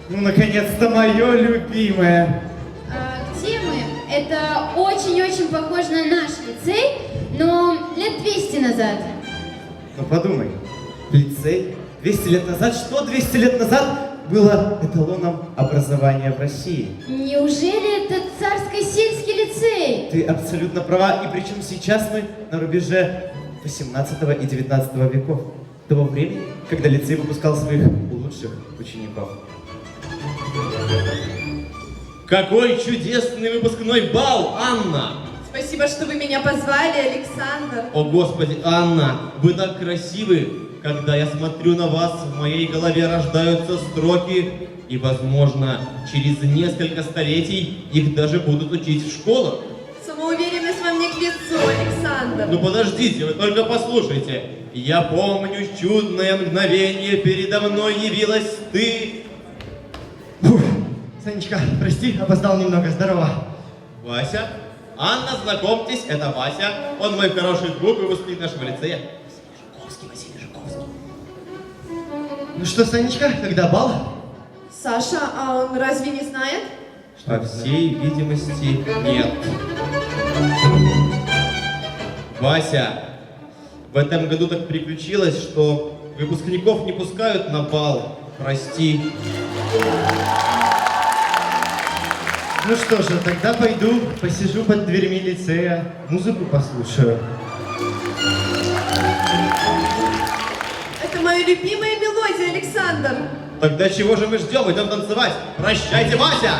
Ну, наконец-то, мое любимое. Где мы? Это очень-очень похоже на наш лицей, но лет 200 назад. Ну, подумай, лицей 200 лет назад, что 200 лет назад было эталоном образования в России? Неужели это царско-сельский лицей? Ты абсолютно права, и причем сейчас мы на рубеже 18 и 19 веков, того времени, когда лицей выпускал своих лучших учеников. Какой чудесный выпускной бал, Анна! Спасибо, что вы меня позвали, Александр. О, Господи, Анна, вы так красивы! Когда я смотрю на вас, в моей голове рождаются строки, и, возможно, через несколько столетий их даже будут учить в школах. Самоуверенность вам не к лицу, Александр. Ну подождите, вы только послушайте. Я помню чудное мгновение, передо мной явилась ты. Фух, Санечка, прости, опоздал немного, здорово. Вася. Анна, знакомьтесь, это Вася. Он мой хороший друг, выпускник нашего лицея. Василий Жуковский. Ну что, Санечка, когда бал? Саша, а он разве не знает? По всей видимости, нет. Вася, в этом году так приключилось, что выпускников не пускают на бал. Прости. Ну что же, тогда пойду, посижу под дверьми лицея, музыку послушаю. Это моя любимая мелодия, Александр. Тогда чего же мы ждем? Идем танцевать. Прощайте, Вася!